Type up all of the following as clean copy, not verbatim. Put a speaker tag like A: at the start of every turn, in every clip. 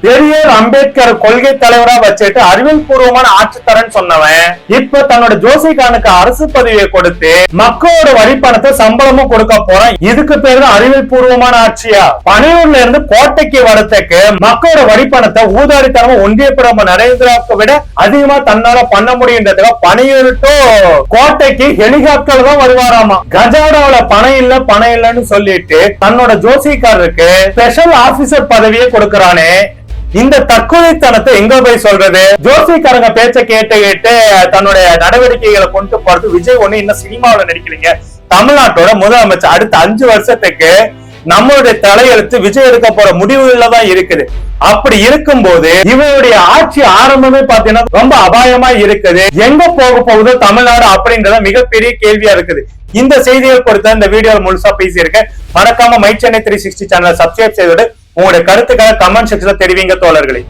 A: பெரியார் அம்பேத்கர் கொள்கை தலைவரா வச்சுட்டு அறிவியல் பூர்வமான ஆட்சி தரேன்னு சொன்னவன் இப்ப தன்னோட ஜோசிகானுக்கு அரசு பதவியை கொடுத்து மக்களோட வரிப்பணத்தை சம்பளமும் கொடுக்க போறான். இதுக்கு பேரு தான் அறிவியல் பூர்வமான ஆட்சியா? பனையூர்ல இருந்து கோட்டைக்கு வரத்துக்கு மக்களோட வரிப்பணத்தை ஊதாரித்தனமா ஒன்றிய பிரதமர் நரேந்திராவுக்கு விட அதிகமா தன்னால பண்ண முடியுன்றதுக்காக பனையூர் டு கோட்டைக்கு ஹெலிகாப்டர் தான் வருவாராமா. கஜானாவில பணம் இல்லன்னு சொல்லிட்டு தன்னோட ஜோசிக்காரருக்கு ஸ்பெஷல் ஆபீசர் பதவியை கொடுக்கறானே. இந்த தற்கொலைத்தனத்தை எங்க போய் சொல்றது? ஜோசிக்காரங்க பேச்ச கேட்டு தன்னுடைய நடவடிக்கைகளை கொண்டு போறது. விஜய் ஒண்ணு இன்னும் சினிமாவில நடிக்கிறீங்க. தமிழ்நாட்டோட முதலமைச்சர் அடுத்த 5 வருஷத்துக்கு நம்மளுடைய தலையெழுத்து விஜய் எடுக்க போற முடிவுகள்ல தான் இருக்குது. அப்படி இருக்கும்போது இவருடைய ஆட்சி ஆரம்பமே பாத்தீங்கன்னா ரொம்ப அபாயமா இருக்குது. எங்க போக போகுது தமிழ்நாடு அப்படின்றத மிகப்பெரிய கேள்வியா இருக்குது. இந்த செய்திகள் கொடுத்த இந்த வீடியோ முழுசா பேசியிருக்கேன். மறக்காம மை சென்னை 360 சேனலை சப்ஸ்கிரைப் செய்துட்டு உங்களுடைய கருத்துக்களை கமெண்ட் செக்ஷன்ல தெரிவிங்க தோழர்களே.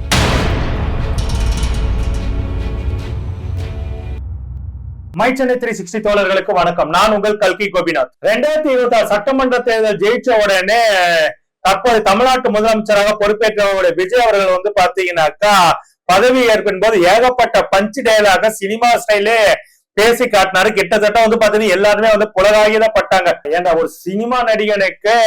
A: மை சென்னை 360 தோழர்களுக்கு வணக்கம். நான் உங்கள் கல்கி கோபிநாத். 2026 சட்டமன்ற தேர்தல் ஜெயிச்ச உடனே தற்போது தமிழ்நாட்டு முதலமைச்சராக பொறுப்பேற்ற விஜய் அவர்கள் பாத்தீங்கன்னாக்கா பதவி ஏற்பின் போது ஏகப்பட்ட பஞ்ச் டயலாக சினிமா ஸ்டைலே பேசி காட்டினாரு. கிட்டத்தட்ட பாத்தீங்கன்னா எல்லாருமே புலகாகிதான் பட்டாங்க. ஏன்னா ஒரு சினிமா நடிகனுக்கு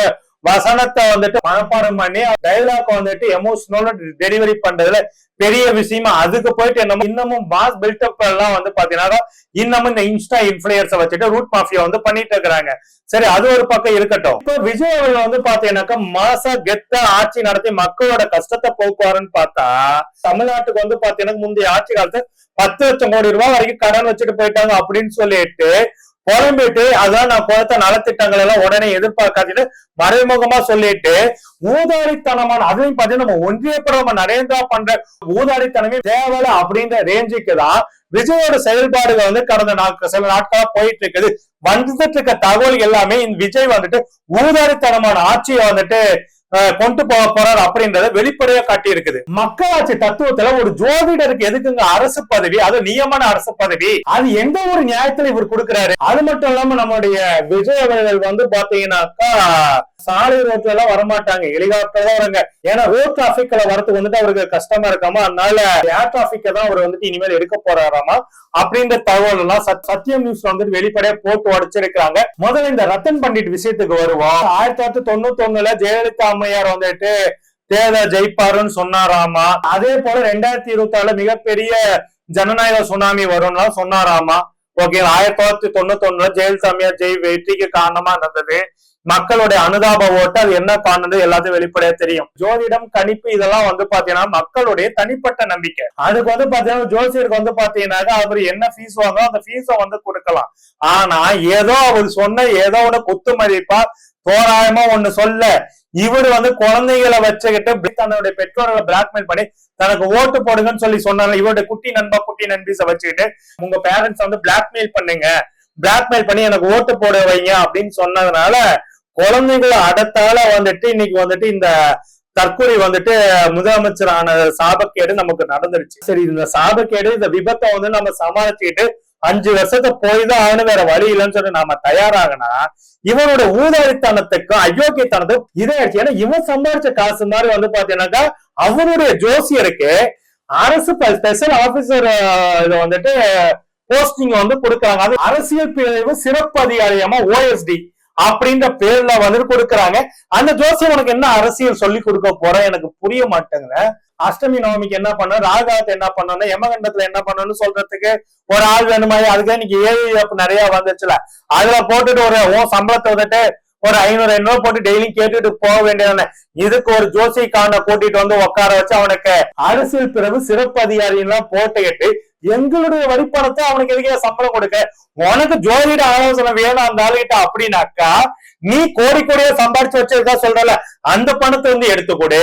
A: வசனத்தை மனப்பாடம் பண்ணி டைலாக் எமோஷனலா டெலிவரி பண்றதுல பெரிய விஷயமா அதுக்கு போயிட்டு இன்னமும் மாஸ் பில்டப் எல்லாம் பாத்தீங்கன்னா இன்னமும் இந்த இன்ஸ்டா இன்ஃபுளுயன்ஸை வச்சுட்டு ரூட் மாஃபியா பண்ணிட்டு இருக்கிறாங்க. சரி, அது ஒரு பக்கம் இருக்கட்டும். இப்ப விஜய் அவர்கள் பாத்தீங்கன்னாக்கா மாசா கெத்தா ஆட்சி நடத்தி மக்களோட கஷ்டத்தை போக்குவாருன்னு பார்த்தா தமிழ்நாட்டுக்கு பாத்தீங்கன்னா முந்தைய ஆட்சி காலத்துல 10 லட்சம் கோடி ரூபாய் வரைக்கும் கடன் வச்சுட்டு போயிட்டாங்க அப்படின்னு சொல்லிட்டு புலம்பிட்டு அதான் நான் கொடுத்த நலத்திட்டங்கள் எல்லாம் உடனே எதிர்பார்க்காதுன்னு மறைமுகமா சொல்லிட்டு ஊதாரித்தனமான அதையும் பாத்தீங்கன்னா நம்ம ஒன்றிய பிரதமர் நரேந்திரா பண்ற ஊதாரித்தனமே தேவையில்ல அப்படின்ற ரேஞ்சுக்கு தான் விஜயோட செயல்பாடுகள் கடந்த சில நாட்களா போயிட்டு இருக்குது. வந்துட்டு இருக்க தகவல் எல்லாமே இந்த விஜய் ஊதாரித்தனமான ஆட்சியை கொண்டு போக போறார் அப்படின்றத வெளிப்படையா காட்டி இருக்குது. மக்களாட்சி தத்துவத்துல ஒரு ஜோதிடருக்கு எதுக்குங்க அரசு பதவி, அது நியமன அரசு பதவி? அது எந்த ஒரு நியாயத்துல இவர் கொடுக்கிறாரு? அது மட்டும் இல்லாம நம்மளுடைய விஜய் அவர்கள் பாத்தீங்கன்னாக்கா சாலை ரோட்ல எல்லாம் வரமாட்டாங்க, ஹெலிகாப்டர் தான் வருங்க. ஏன்னா ரோட் டிராபிக்ல வரதுக்கு அவருக்கு கஷ்டமா இருக்காமா, அதனால ஏர் டிராபிக் தான் அவர் இனிமேல் எடுக்க போறாராமா அப்படின்ற தகவல் எல்லாம் சத்தியம் நியூஸ் வெளிப்படையா போட்டு உடைச்சிருக்காங்க. முதல்ல இந்த ரத்தன் பண்டிட் விஷயத்துக்கு வருவோம். 1991 ஜெயலலிதா அம்மையார் தேர்தல் ஜெயிப்பாருன்னு சொன்னாராமா. அதே போல 2026 மிகப்பெரிய ஜனநாயக சுனாமி வரும்னா சொன்னாராமா. ஓகே, 1991 ஜெயலலிதா அம்மையார் வெற்றிக்கு காரணமா இருந்தது மக்களுடைய அனுதாப ஓட்டு. அது என்ன காரணம் எல்லாத்தையும் வெளிப்படையா தெரியும். ஜோதிடம் கணிப்பு இதெல்லாம் பாத்தீங்கன்னா மக்களுடைய தனிப்பட்ட நம்பிக்கை. அதுக்கு பாத்தீங்கன்னா ஜோசியருக்கு பாத்தீங்கன்னா அவர் என்ன ஃபீஸ் வாங்க அந்த ஃபீஸ கொடுக்கலாம். ஆனா ஏதோ அவர் சொன்ன ஏதோ ஒண்ணு குத்து மதிப்பா தோராயமா ஒண்ணு சொல்ல இவர் குழந்தைகளை வச்சுக்கிட்டு தன்னுடைய பெற்றோர்களை பிளாக்மெயில் பண்ணி தனக்கு ஓட்டு போடுங்கன்னு சொல்லி சொன்னாங்க. இவருடைய குட்டி நண்பா குட்டி நண்பீஸ வச்சுக்கிட்டு உங்க பேரண்ட்ஸ் பிளாக்மெயில் பண்ணுங்க, பிளாக்மெயில் பண்ணி எனக்கு ஓட்டு போட வைங்க அப்படின்னு சொன்னதுனால குழந்தைகளை அடத்தால இன்னைக்கு இந்த தற்கொலை முதலமைச்சரான சாபக்கேடு நமக்கு நடந்துருச்சு. சரி, இந்த சாபக்கேடு இந்த விபத்தை நம்ம சமாளிச்சுக்கிட்டு 5 வருஷத்தை போய்தான் ஆகணும், வேற வழி இல்லைன்னு சொல்லி நாம தயாராகனா இவனோட ஊதாரித்தனத்துக்கும் அயோக்கியத்தனத்துக்கும் இதே ஆயிடுச்சு. ஏன்னா இவன் சம்பாதிச்ச காசு மாதிரி பாத்தீங்கன்னாக்கா அவருடைய ஜோசியருக்கு அரசு ஸ்பெஷல் ஆபீசர் இதை போஸ்டிங் கொடுக்கறாங்க. அது அரசியல் பிரிவு சிறப்பு அதிகாரியமா OSD அப்படின்ற பேர்ல கொடுக்கறாங்க. அந்த ஜோசியம் உனக்கு என்ன அரசியல் சொல்லி கொடுக்க போற எனக்கு புரிய மாட்டேங்குது. அஷ்டமி நவமிக்கு என்ன பண்ண, ராகாத்து என்ன பண்ணணும், யமகண்டத்துல என்ன பண்ணணும்னு சொல்றதுக்கு ஒரு ஆள் வேணுமா? அதுக்கு இன்னைக்கு ஏஐ நிறைய வந்துச்சுல, அதுல போட்டுட்டு ஒரு சம்பளத்தை ஒரு 500 போட்டு டெய்லி கேட்டுட்டு போக வேண்டியதானே. இதுக்கு ஒரு ஜோசிக்காரனை கூட்டிட்டு உட்கார வச்சு அவனுக்கு அரசியல் பிரிவு சிறப்பு அதிகாரி எல்லாம் போட்டுக்கிட்டு எங்களுடைய வரிப்பணத்தை அவனுக்கு எதுக்கே சம்பளம் கொடுக்க? உனக்கு ஜோதிட ஆலோசனை வேணும் அந்த ஆளுகிட்ட அப்படின்னாக்கா நீ கோடி கோடியா சம்பாதிச்சு வச்சிருக்கா சொல்றல, அந்த பணத்தை எடுத்து கொடு.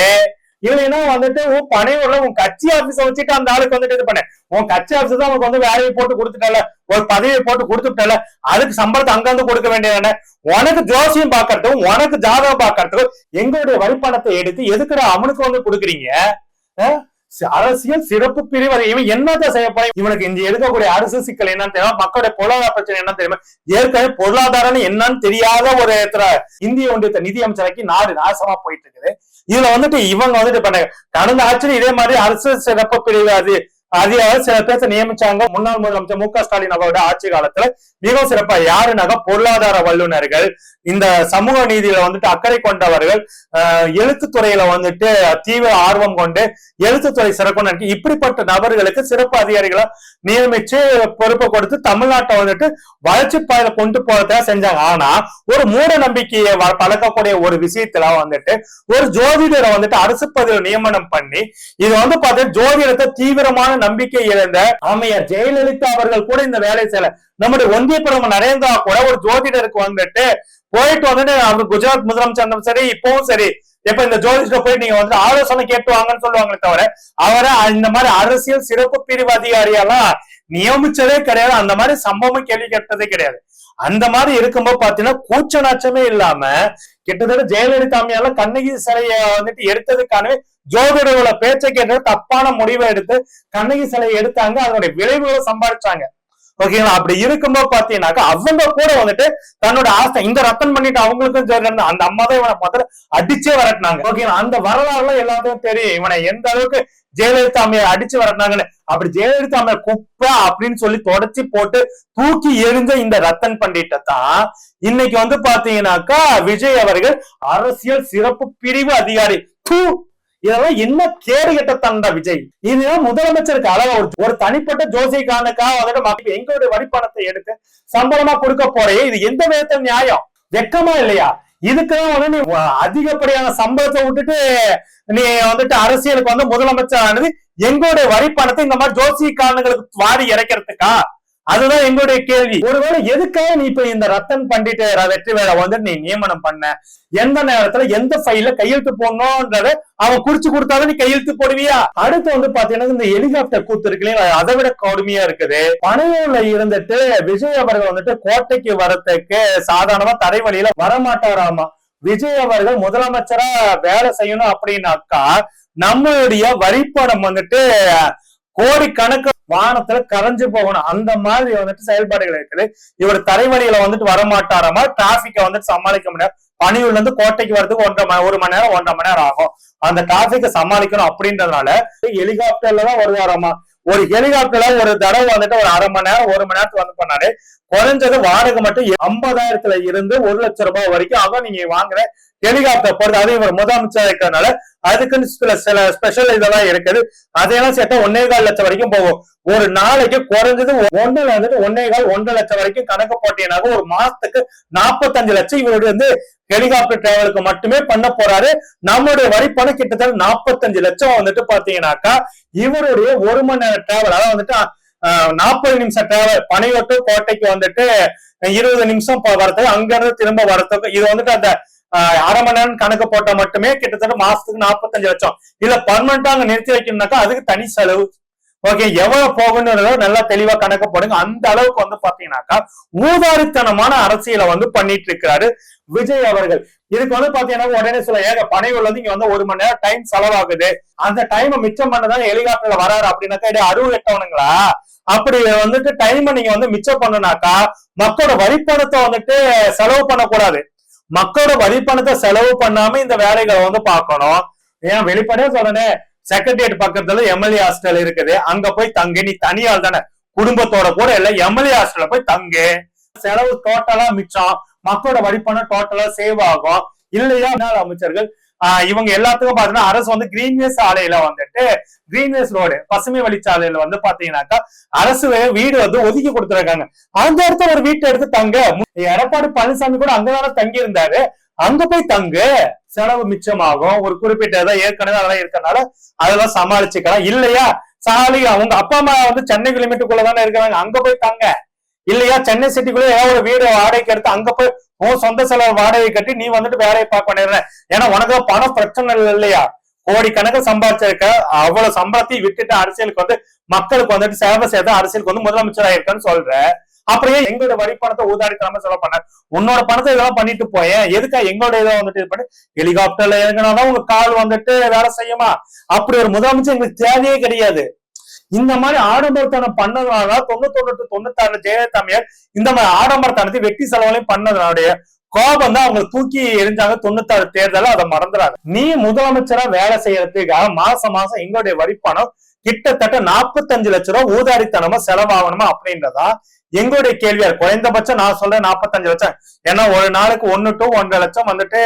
A: இல்லைன்னா உன் பனையூர்ல உன் கட்சி ஆபீஸ வச்சுட்டு அந்த ஆளுக்கு இது பண்ண, உன் கட்சி ஆபீஸ் தான் உனக்கு வேலையை போட்டு கொடுத்துட்டால, ஒரு பதவியை போட்டு கொடுத்துட்டால, அதுக்கு சம்பளத்தை அங்க கொடுக்க வேண்டியதானே. உனக்கு ஜோசியம் பாக்கறதுக்கும் உனக்கு ஜாதகம் பாக்கறதுக்கும் எங்களுடைய வரிப்பணத்தை எடுத்து எதுக்குடா அவனுக்கு கொடுக்குறீங்க? அரசியல் சிறப்பு பிரிவு இவன் என்னத்தை செய்ய போற? இவனுக்கு இந்த எடுக்கக்கூடிய அரசு சிக்கல் என்னன்னு தெரியும், மக்களுடைய பொருளாதார பிரச்சனை என்ன தெரியுமா? ஏற்கனவே பொருளாதாரம் என்னன்னு தெரியாத ஒரு இந்திய ஒன்றியத்தை நிதி அமைச்சராக்கி நாடு நாசமா போயிட்டு இருக்குது. இதுல வந்துட்டு இவங்க வந்துட்டு பண்ண கடந்த ஆட்சியில் இதே மாதிரி அரசு சிறப்பு பிரிவு அதிகாரி சில பேர்த்த நியமிச்சாங்க. முன்னாள் முதலமைச்சர் மு க ஸ்டாலின் அவரோட ஆட்சி காலத்துல மிகவும் சிறப்பா யாருனாக்க பொருளாதார வல்லுநர்கள், இந்த சமூக நீதியில வந்துட்டு அக்கறை கொண்டவர்கள், எழுத்துத்துறையில வந்துட்டு தீவிர ஆர்வம் கொண்டு எழுத்துத்துறை சிறப்பு இப்படிப்பட்ட நபர்களுக்கு சிறப்பு அதிகாரிகளை நியமிச்சு பொறுப்பை கொடுத்து தமிழ்நாட்டை வந்துட்டு வளர்ச்சி பாதையில கொண்டு போறதா செஞ்சாங்க. ஆனா ஒரு மூட நம்பிக்கையை பழக்கக்கூடிய ஒரு விஷயத்துல வந்துட்டு ஒரு ஜோதிடரை வந்துட்டு அரசு பதவியில் நியமனம் பண்ணி இது வந்து பார்த்தா ஜோதிடத்தை தீவிரமான நம்பிக்கை இழந்த அம்மையார் ஜெயலலிதா அவர்கள் கூட இந்த வேலை செய்யல. நம்முடைய ஒன்றிய பிரதமர் நரேந்திரா கூட ஒரு ஜோதிடருக்கு வந்துட்டு போயிட்டு வந்துட்டு அவர் குஜராத் முதலமைச்சர் சரி இப்பவும் சரி இப்ப இந்த ஜோதிட போய் நீங்க வந்து ஆலோசனை கேட்டு வாங்கன்னு சொல்லுவாங்களே தவிர அவரை இந்த மாதிரி அரசியல் சிறப்பு பிரிவு அதிகாரியெல்லாம் நியமிச்சதே கிடையாது. அந்த மாதிரி சம்பவம் கேள்வி கேட்டதே கிடையாது. அந்த மாதிரி இருக்கும்போது பாத்தீங்கன்னா கூச்ச நாச்சமே இல்லாம கிட்டத்தட்ட ஜெயலலிதா அம்மையால கண்ணகி சிலையை வந்துட்டு எடுத்ததுக்கானவே ஜோதிடர்கள பேச்சை கேட்டு தப்பான முடிவை எடுத்து கண்ணகி சிலையை எடுத்தாங்க. அதனுடைய விளைவுகளை சம்பாதிச்சாங்க. ஓகேங்களா? அப்படி இருக்கும்போது பாத்தீங்கன்னாக்கா அவங்க கூட வந்துட்டு தன்னோட ஆசை இந்த ரத்தன் பண்ணிட்டு அவங்களுக்கும் அந்த அம்மா தான் இவனை முதல்ல அடிச்சே வரட்டினாங்க. ஓகேங்களா? அந்த வரலாறுலாம் எல்லாத்துக்கும் தெரியும் இவனை எந்த அளவுக்கு ஜெயலலிதா அம்மையை அடிச்சு வரட்டினாங்கன்னு. அப்படி ஜெயலலிதா அம்மையை குப்பை அப்படின்னு சொல்லி தொடச்சி போட்டு தூக்கி எரிஞ்ச இந்த ரத்தன் பண்டிட்டை தான் இன்னைக்கு வந்து பாத்தீங்கன்னாக்கா விஜய் அவர்கள் அரசியல் சிறப்பு பிரிவு அதிகாரி. இதெல்லாம் என்ன கேடு கெட்ட தண்டா விஜய். இதுதான் முதலமைச்சருக்கு அழகா ஒரு தனிப்பட்ட ஜோசிகானுக்கா வந்துட்டு எங்களுடைய வரிப்பணத்தை எடுத்து சம்பளமா கொடுக்க போறே இது எந்த விதத்துல நியாயம்? வெக்கமா இல்லையா? இதுக்குதான் வந்து நீ அதிகப்படியான சம்பளத்தை விட்டுட்டு நீ வந்துட்டு அரசியலுக்கு வந்து முதலமைச்சர் ஆனது எங்களுடைய வரிப்பணத்தை இந்த மாதிரி ஜோசிகாரனுங்களுக்கு வாரி இறைக்கிறதுக்கா? அதுதான் எங்களுடைய கேள்வி. ஒருவேளை எதுக்காக நீ இப்ப இந்த ரத்தன் பண்டிட் வெற்றி வேலை வந்துட்டு நீ நியமனம் பண்ண? எந்த நேரத்துல எந்த ஃபைல கையெழுத்து போடணும்ன்றத அவன் குறிச்சு கொடுத்தாதான் நீ கையெழுத்து போடுவியா? அடுத்து வந்து பாத்தீங்கன்னா இந்த ஹெலிகாப்டர் கூத்து இருக்குல்லையா, அதை விட கடுமையா இருக்குது. பனையூர்ல இருந்துட்டு விஜய் அவர்கள் வந்துட்டு கோட்டைக்கு வரத்துக்கு சாதாரணமா தரைவழியில வரமாட்டாராமா. விஜய் அவர்கள் முதலமைச்சரா வேலை செய்யணும் அப்படின்னாக்கா நம்மளுடைய வரிப்பணம் வந்துட்டு கோடிக்கணக்கு வானத்துல கரைஞ்சு போகணும். அந்த மாதிரி வந்துட்டு செயல்பாடுகள் இருக்குது. இவர் தரைவழியில வந்துட்டு வரமாட்டாராமா. டிராபிக்கை வந்துட்டு சமாளிக்க முடியாது. பணியூர்ல இருந்து கோட்டைக்கு வரதுக்கு 1 மணி நேரம் 1.5 மணி நேரம் ஆகும். அந்த டிராபிக்கை சமாளிக்கணும் அப்படின்றதுனால ஹெலிகாப்டர்ல தான் வருவாராமா. ஒரு ஹெலிகாப்டர்ல ஒரு தடவை வந்துட்டு ஒரு 1/2 மணி நேரம் 1 மணி நேரத்துக்கு வந்து பண்ணாரு. குறைஞ்சது வாடகை மட்டும் 50,000 இருந்து 1 லட்சம் ரூபாய் வரைக்கும் ஆகும். நீங்க வாங்குற ஹெலிகாப்டர் போறது. அது இவர் முதலமைச்சர் இருக்கிறதுனால அதுக்குன்னு சில ஸ்பெஷல் இதெல்லாம் இருக்குது. அதையெல்லாம் சேர்த்தா 1.25 லட்சம் வரைக்கும் போகும். ஒரு நாளைக்கு குறைஞ்சது 1.5 லட்சம் வரைக்கும் கணக்கு போட்டீங்கன்னாக்க ஒரு மாசத்துக்கு 45 லட்சம் இவருடைய வந்து ஹெலிகாப்டர் டிராவலுக்கு மட்டுமே பண்ண போறாரு. நம்மளுடைய வரிப்பணம் கிட்டத்தட்ட 45 லட்சம் வந்துட்டு பாத்தீங்கன்னாக்கா இவருடைய 1 மணி நேரம் டிராவல், அதாவது வந்துட்டு 40 நிமிஷம் டிராவல் பனையூர் டு கோட்டைக்கு வந்துட்டு 20 நிமிஷம் வரதுக்கு, அங்க இருந்து திரும்ப வரதுக்கு இது வந்துட்டு அந்த 1/2 மணி நேரம் கணக்கு போட்டா மட்டுமே கிட்டத்தட்ட மாசத்துக்கு 45 லட்சம். இல்ல பர்மனண்டா அங்க நிறுத்தி வைக்கணும்னாக்கா அதுக்கு தனி செலவு. ஓகே, எவ்வளவு போகணும்ன்றத நல்லா தெளிவா கணக்கு போடுங்க. அந்த அளவுக்கு வந்து பாத்தீங்கன்னாக்கா ஊதாரித்தனமான அரசியலை வந்து பண்ணிட்டு இருக்கிறாரு விஜய் அவர்கள். இதுக்கு வந்து பாத்தீங்கன்னா உடனே சொல்ல பனையூர்ல இருந்து இங்க வந்து 1 மணி நேரம் டைம் செலவாகுது, அந்த டைமை மிச்சம் பண்ணதான் ஹெலிகாப்டர்ல வராரு அப்படின்னாக்கா இது அருள் எட்டவனுங்களா? அப்படி வந்துட்டு டைமை நீங்க வந்து மிச்சம் பண்ணுனாக்கா மக்களோட வரிப்பணத்தை வந்துட்டு செலவு பண்ணக்கூடாது. மக்களோட வரிப்பணத்தை செலவு பண்ணாம இந்த வேலைகளை வந்து பார்க்கணும். ஏன் வெளிப்படையா சொல்றேன், செக்ரட்டரியேட் பக்கத்துல எம்எல்ஏ ஹாஸ்டல் இருக்குது, அங்க போய் தங்கு. நீ தனியால் தானே, குடும்பத்தோட கூட இல்ல, எம்எல்ஏ ஹாஸ்டல்ல போய் தங்கு. செலவு டோட்டலா மிச்சம், மக்களோட வரிப்பணம் டோட்டலா சேவ் ஆகும். இல்லையா அமைச்சர்கள் இவங்க எல்லாத்துக்கும் பாத்தீங்கன்னா அரசு வந்து கிரீன்வேஸ் ஆலையில வந்துட்டு கிரீன்வேஸ் ரோடு பசுமை வழிச்சாலையில வந்து பாத்தீங்கன்னாக்கா அரசு வீடு வந்து ஒதுக்கி கொடுத்துருக்காங்க. அந்த இடத்துல ஒரு வீட்டை எடுத்து தங்க. எடப்பாடி பழனிசாமி கூட அங்கதான தங்கி இருந்தாரு, அங்க போய் தங்கு. செலவு மிச்சமாகும். ஒரு குறிப்பிட்ட ஏற்கனவே அதெல்லாம் இருக்கனால அதெல்லாம் சமாளிச்சுக்கலாம். இல்லையா சாலி அவங்க அப்பா அம்மா வந்து சென்னை லிமிட்டுக்குள்ளதானே இருக்கிறாங்க, அங்க போய் தங்க. இல்லையா சென்னை சிட்டிக்குள்ள ஏதாவது ஒரு வீடு வாடகைக்கு எடுத்து அங்க போய் உன் சொந்த செலவு வாடகை கட்டி நீ வந்துட்டு வேலையை பார்க்க பண்ணிடுற. ஏன்னா உனக்கு பணம் பிரச்சனை இல்லையா? கோடிக்கணக்கு சம்பாதிச்சிருக்க, அவ்வளவு சம்பளத்தையும் விட்டுட்டு அரசியலுக்கு வந்து மக்களுக்கு வந்துட்டு சேவை செய்த அரசியலுக்கு வந்து முதலமைச்சர் ஆயிருக்கான்னு சொல்ற. அப்படியே எங்களோட வரிப்பணத்தை ஊதாரித்தனமா செலவு பண்ண, உன்னோட பணத்தை இதெல்லாம் பண்ணிட்டு போயேன். எதுக்கா எங்களோட இதை வந்துட்டு இது பண்ணி ஹெலிகாப்டர்ல இறங்கினாதான் உங்க கால் வந்துட்டு வேலை செய்யுமா? அப்படி ஒரு முதலமைச்சர் எங்களுக்கு தேவையே கிடையாது. இந்த மாதிரி ஆடம்பரத்தனம் பண்ணதுனால 91 to 96 ஜெயலலிதா அம்மையார் இந்த மாதிரி ஆடம்பரத்தனத்தை வெட்டி செலவுலையும் பண்ணதுனால கோபம் தான் அவங்க தூக்கி எரிஞ்சாங்க 96 தேர்தல, அதை மறந்துறாங்க. நீ முதலமைச்சரா வேலை செய்யறதுக்காக மாசம் மாசம் எங்களுடைய வரிப்பணம் கிட்டத்தட்ட 45 லட்சம் ரூபாய் ஊதாரித்தனமா செலவாகணுமா அப்படின்றதா எங்களுடைய கேள்வியா இருக்கு. குறைந்தபட்சம் நான் சொல்றேன் 45 லட்சம். ஏன்னா ஒரு நாளைக்கு 1 to 1.5 லட்சம் வந்துட்டு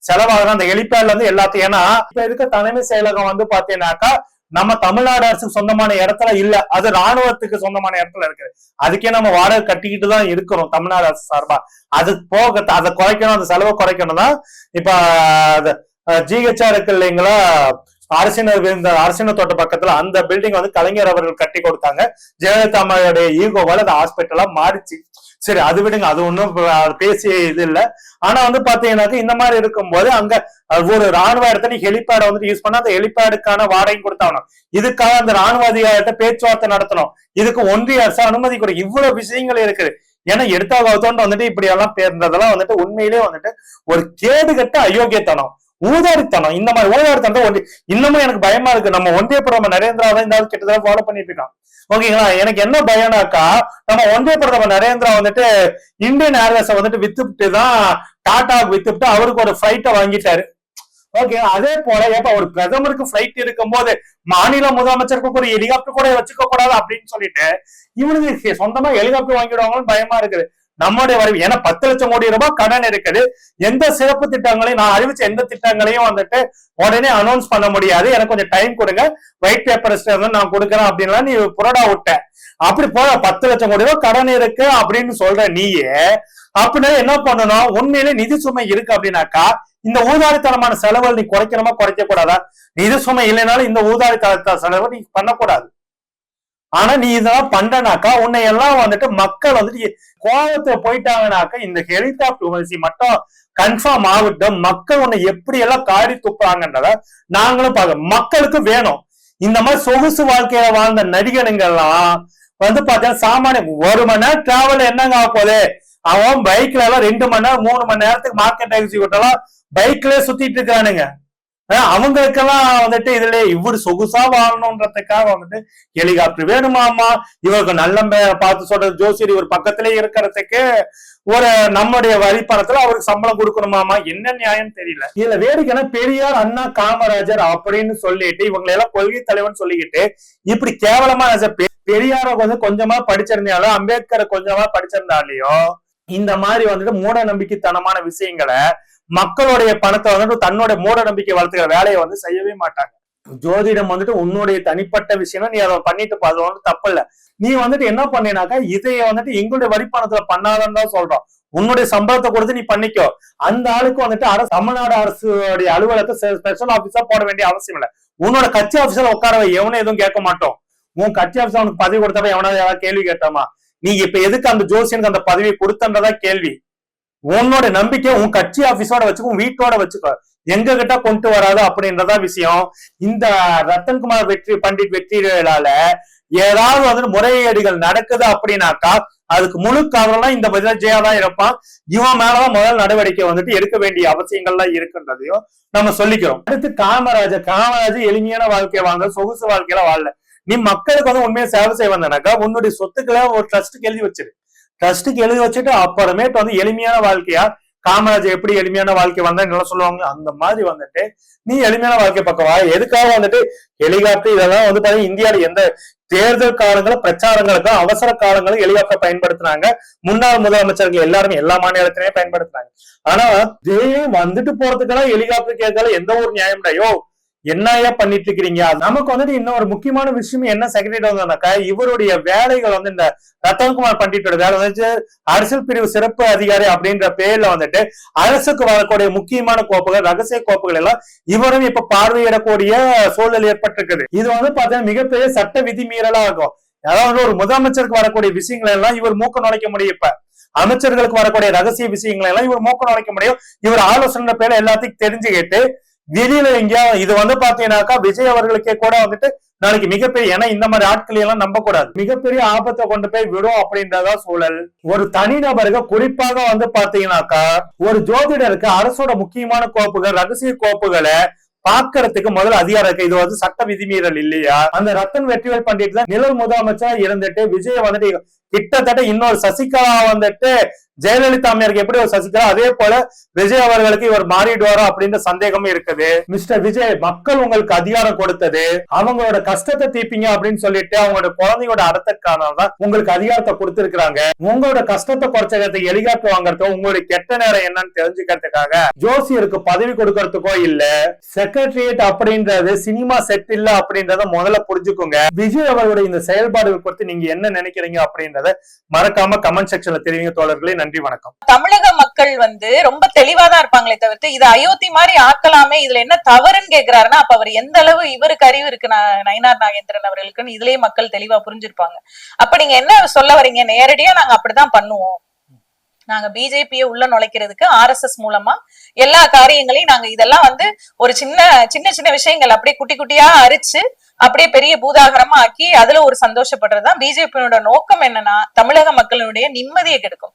A: செலவாகணும் அந்த ஹெலிபேட்ல இருந்து எல்லாத்தையும். ஏன்னா இப்ப இருக்க தலைமை செயலகம் வந்து பாத்தீங்கன்னாக்கா நம்ம தமிழ்நாடு அரசுக்கு சொந்தமான இடத்துல இல்ல, அது ராணுவத்துக்கு சொந்தமான இடத்துல இருக்கு. அதுக்கே நம்ம வாடகை கட்டிக்கிட்டு தான் இருக்கிறோம் தமிழ்நாடு அரசு சார்பா. அது போக அதை குறைக்கணும், அந்த செலவை குறைக்கணும் தான் இப்ப ஜிஹெச்ஆர் இருக்கு இல்லைங்களா, அரசின தோட்ட பக்கத்துல அந்த பில்டிங் வந்து கலைஞர் அவர்கள் கட்டி கொடுத்தாங்க. ஜெயலலிதா அம்மாவுடைய ஈகோவால அந்த ஹாஸ்பிட்டலா மாறிச்சு. சரி அது விடுங்க, அது ஒண்ணும் பேசிய இது இல்ல. ஆனா வந்து பாத்தீங்கன்னாக்க இந்த மாதிரி இருக்கும்போது அங்க ஒரு ராணுவ இடத்த நீ ஹெலிபேட வந்துட்டு யூஸ் பண்ணா அந்த ஹெலிபேடுக்கான வாடகை கொடுத்தாகணும். இதுக்காக அந்த ராணுவ அதிகாரிகிட்ட பேச்சுவார்த்தை நடத்தணும். இதுக்கு ஒன்றிய அரசு அனுமதி கொடுக்கும். இவ்வளவு விஷயங்கள் இருக்குது. ஏன்னா எடுத்தாகத்தோண்டு வந்துட்டு இப்படி எல்லாம் பேர்ந்ததெல்லாம் வந்துட்டு உண்மையிலேயே வந்துட்டு ஒரு கேடுகட்ட அயோக்கியத்தனம், ஊதாரித்தனம். இந்த மாதிரி ஊதாரித்தனம் இன்னமும் எனக்கு பயமா இருக்கு. நம்ம ஒன்றிய பிரதமர் நரேந்திரா தான் இந்த கிட்டத்தட்ட ஃபாலோ பண்ணிட்டு இருக்கான். ஓகேங்களா, எனக்கு என்ன பயம்னாக்கா நம்ம ஒன்றிய பிரதமர் நரேந்திரா வந்துட்டு இந்தியன் ஏர்வேஸை வந்துட்டு வித்துட்டு தான் டாடாவுக்கு வித்துட்டு அவருக்கு ஒரு ஃபிளைட்டை வாங்கிட்டாரு. ஓகே, அதே போல ஏப்ப ஒரு பிரதமருக்கு பிளைட் இருக்கும் போது மாநில முதலமைச்சருக்கு ஒரு ஹெலிகாப்டர் கூட வச்சுக்க கூடாது அப்படின்னு சொல்லிட்டு இவனுக்கு சொந்தமா ஹெலிகாப்டர் வாங்கிடுவாங்கன்னு பயமா இருக்குது. நம்முடைய வரி ஏன்னா 10 லட்சம் கோடி ரூபாய் கடன் இருக்குது. எந்த சிறப்பு திட்டங்களையும் நான் அறிவிச்ச எந்த திட்டங்களையும் வந்துட்டு உடனே அனௌன்ஸ் பண்ண முடியாது. எனக்கு கொஞ்சம் டைம் கொடுங்க, ஒயிட் பேப்பர் நான் கொடுக்குறேன் அப்படின்லாம் நீ புரடா விட்ட. அப்படி போல 10 லட்சம் கோடி ரூபாய் கடன் இருக்கு அப்படின்னு சொல்ற நீயே அப்படின்னா என்ன பண்ணணும்? உண்மையிலே நிதி சுமை இருக்கு அப்படின்னாக்கா இந்த ஊதாரித்தனமான செலவுகள் நீ குறைக்கணுமா குறைக்க கூடாதா? நிதி சுமை இல்லைனாலும் இந்த ஊதாரித்தன செலவு நீ பண்ணக்கூடாது. ஆனா நீ இதெல்லாம் பண்றனாக்கா உன்னை எல்லாம் வந்துட்டு மக்கள் வந்துட்டு கோபத்துல போயிட்டாங்கனாக்கா இந்த ஹெலிகாப்டர் மட்டும் கன்ஃபார்ம் ஆகட்டும். மக்கள் உன்னை எப்படி எல்லாம் காடி துப்புறாங்கன்றத நாங்களும் பார்க்க. மக்களுக்கு வேணும் இந்த மாதிரி சொகுசு வாழ்க்கையில வாழ்ந்த நடிகனுங்கெல்லாம் வந்து பாத்தீங்கன்னா சாமானிய 1 மணி நேரம் டிராவல் என்னங்க ஆக போகுது? அவன் பைக்ல எல்லாம் 2 மணி நேரம் 3 மணி நேரத்துக்கு மார்க்கெட் எக்ஸிக்யூட்டெல்லாம் பைக்லயே சுத்திட்டு இருக்கிறானுங்க. அவங்களுக்கெல்லாம் வந்துட்டு இதுல இவரு சொகுசா வாழணும்ன்றதுக்காக வந்துட்டு ஹெலிகாப்டர் வேணுமாமா, இவருக்கு நல்ல பார்த்து சொல்றது ஜோசியர் இவர் பக்கத்திலே இருக்கிறதுக்கு ஒரு நம்முடைய வரி பணத்துல அவருக்கு சம்பளம் கொடுக்கணுமாமா. என்ன நியாயம் தெரியல. இதுல வேடிக்கைன்னா பெரியார், அண்ணா, காமராஜர் அப்படின்னு சொல்லிட்டு இவங்களை எல்லாம் கொள்கை தலைவன் சொல்லிக்கிட்டு இப்படி கேவலமா பெரியார கொஞ்சமா படிச்சிருந்தாலும் அம்பேத்கரை கொஞ்சமா படிச்சிருந்தாலையோ இந்த மாதிரி வந்துட்டு மூட நம்பிக்கைத்தனமான விஷயங்களை மக்களுடைய பணத்தை வந்துட்டு தன்னோட மூட நம்பிக்கை வளர்த்துக்கிற வேலையை வந்து செய்யவே மாட்டாங்க. ஜோதிடம் வந்துட்டு உன்னுடைய தனிப்பட்ட விஷயம், நீ அதை பண்ணிட்டு அது வந்து தப்பு இல்ல. நீ வந்துட்டு என்ன பண்ணினாக்கா இதைய வந்துட்டு எங்களுடைய வரிப்பணத்துல பண்ணாதான் தான் சொல்றோம். உன்னுடைய சம்பளத்தை கொடுத்து நீ பண்ணிக்கோ. அந்த ஆளுக்கு வந்துட்டு தமிழ்நாடு அரசுடைய அலுவலகத்தை ஸ்பெஷல் ஆபீஸா போட வேண்டிய அவசியம் இல்லை. உன்னோட கட்சி ஆபீஸ்ல உட்கார எவனும் எதுவும் கேட்க மாட்டோம். உன் கட்சி ஆபீஸ்ல அவனுக்கு பதவி கொடுத்தப்ப எவனாவது ஏதாவது கேள்வி கேட்டாமா? நீ இப்ப எதுக்கு அந்த ஜோசியனுக்கு அந்த பதவி கொடுத்தன்றதா கேள்வி. உன்னோட நம்பிக்கை உன் கட்சி ஆபீஸோட வச்சுக்கோ, வீட்டோட வச்சுக்கோ, எங்க கிட்ட கொண்டு வராது அப்படின்றதா விஷயம். இந்த ரத்தன்குமார் பண்டிட் வெற்றியால ஏதாவது வந்துட்டு முறைகேடுகள் நடக்குது அப்படின்னாக்கா அதுக்கு முழு காரணம் இந்த விஜயா தான் இருப்பான். இவன் மேலதான் முதல் நடவடிக்கை வந்துட்டு எடுக்க வேண்டிய அவசியங்கள்லாம் இருக்குன்றதையும் நம்ம சொல்லிக்கிறோம். அடுத்து காமராஜர் எளிமையான வாழ்க்கையை வாழ்ந்த, சொகுசு வாழ்க்கையில வாழல. நீ மக்களுக்கு வந்து உண்மையை சேவை செய்ய வந்தனாக்கா உன்னுடைய சொத்துக்களை ஒரு ட்ரஸ்ட்டுக்கு எழுதி வச்சிரு. ட்ரஸ்ட்டுக்கு எழுதி வச்சுட்டு அப்புறமேட்டு வந்து எளிமையான வாழ்க்கையா காமராஜர் எப்படி எளிமையான வாழ்க்கை வந்தா நல்லா சொல்லுவாங்க, அந்த மாதிரி வந்துட்டு நீ எளிமையான வாழ்க்கை பக்கவா. எதுக்காக வந்துட்டு ஹெலிகாப்டர் இதெல்லாம் வந்து பாத்தீங்கன்னா இந்தியாவில எந்த தேர்தல் காலங்களும் பிரச்சாரங்களுக்கும் அவசர காலங்களும் ஹெலிகாப்டர் பயன்படுத்தினாங்க. முன்னாள் முதலமைச்சர்கள் எல்லாருமே எல்லா மாநிலத்திலேயே பயன்படுத்தினாங்க. ஆனா வந்துட்டு போறதுக்கெல்லாம் ஹெலிகாப்டர் கேட்கல எந்த ஒரு நியாயம்டையோ என்னையா பண்ணிட்டு இருக்கிறீங்க. நமக்கு வந்துட்டு இன்னொரு முக்கியமான விஷயம் என்ன செக்ரட்டரி வந்தாக்கா இவருடைய வேலைகள் வந்து இந்த ரத்தன்குமார் பண்டிட்டோட வேலை வந்துட்டு அரசியல் பிரிவு சிறப்பு அதிகாரி அப்படின்ற பேர்ல வந்துட்டு அரசுக்கு வரக்கூடிய முக்கியமான கோப்புகள், ரகசிய கோப்புகள் எல்லாம் இவரும் இப்ப பார்வையிடக்கூடிய சூழல் ஏற்பட்டிருக்குது. இது வந்து பாத்தீங்கன்னா மிகப்பெரிய சட்ட விதி மீறலா இருக்கும். அதாவது ஒரு முதலமைச்சருக்கு வரக்கூடிய விஷயங்களை எல்லாம் இவர் மூக்க நுழைக்க முடியும். இப்ப அமைச்சர்களுக்கு வரக்கூடிய ரகசிய விஷயங்களை எல்லாம் இவர் மூக்க நுழைக்க முடியும். இவர் ஆலோசனை பேர்ல எல்லாத்தையும் தெரிஞ்சுக்கிட்டு வெளியில எங்கேயா இது வந்து பாத்தீங்கன்னாக்கா விஜய் அவர்களுக்கே கூட வந்துட்டு நாளைக்கு மிகப்பெரிய, ஏன்னா இந்த மாதிரி ஆட்களை எல்லாம் நம்ப கூடாது, மிகப்பெரிய ஆபத்தை கொண்டு போய் விடும் அப்படின்றதா சூழல். ஒரு தனிநபருக்கு குறிப்பாக வந்து பாத்தீங்கன்னாக்கா ஒரு ஜோதிடருக்கு அரசோட முக்கியமான கோப்புகள், ரகசிய கோப்புகளை பாக்குறதுக்கு முதல்ல அதிகாரம் இருக்கு. இது வந்து சட்ட விதிமீறல் இல்லையா? அந்த ரத்தன் வெற்றிவேல் பண்டிட் தான் நிழல் முதலமைச்சா இருந்துட்டு விஜய் வந்துட்டு கிட்டத்தட்ட இன்னொரு சசிகலா வந்துட்டு ஜெயலலிதா அம்மையாருக்கு எப்படி ஒரு சசிகலா, அதே போல விஜய் அவர்களுக்கு இவர் மாறிடுவாரோ அப்படின்ற சந்தேகமும் இருக்குது. மிஸ்டர் விஜய், மக்கள் உங்களுக்கு அதிகாரம் கொடுத்தது அவங்களோட கஷ்டத்தை தீப்பீங்க அப்படின்னு சொல்லிட்டு அவங்களோட குழந்தையோட அடத்துக்கான உங்களுக்கு அதிகாரத்தை கொடுத்திருக்காங்க. உங்களோட கஷ்டத்தை குறைச்சதை எளிகாட்டு வாங்கறதுக்கோ உங்களுடைய கெட்ட நேரம் என்னன்னு தெரிஞ்சுக்கிறதுக்காக ஜோசியருக்கு பதவி கொடுக்கறதுக்கோ இல்ல. செக்ரட்டரியேட் அப்படின்றது சினிமா செட் இல்ல அப்படின்றத முதல்ல புரிஞ்சுக்கோங்க. விஜய் அவர்களுடைய இந்த செயல்பாடுகள் குறித்து நீங்க என்ன நினைக்கிறீங்க அப்படின்றத மறக்காம கமெண்ட் செக்ஷன்ல தெரிவிங்க தோழர்களே. நன்றி, வணக்கம்.
B: தமிழக மக்கள் ரொம்ப தெளிவாதான் இருப்பாங்களே தவிர்த்து இது அயோத்தி மாதிரி ஆக்கலாமே, இதுல என்ன தவறுன்னு கேக்குறாருன்னா அப்ப அவர் எந்த அளவு இவருக்கு அறிவு இருக்கு நயினார் நாகேந்திரன் அவர்களுக்குன்னு இதுலயே மக்கள் தெளிவா புரிஞ்சிருப்பாங்க. அப்ப நீங்க என்ன சொல்ல வரீங்க? நேரடியா நாங்க அப்படிதான் பண்ணுவோம், நாங்க பிஜேபியை உள்ள நுழைக்கிறதுக்கு RSS மூலமா எல்லா காரியங்களையும் நாங்க இதெல்லாம் ஒரு சின்ன சின்ன சின்ன விஷயங்கள் அப்படியே குட்டி குட்டியா அரிச்சு அப்படியே பெரிய பூதாகரமா ஆக்கி அதுல ஒரு சந்தோஷப்படுறதுதான் பிஜேபியோட நோக்கம். என்னன்னா தமிழக மக்களுடைய நிம்மதியை கெடுக்கும்.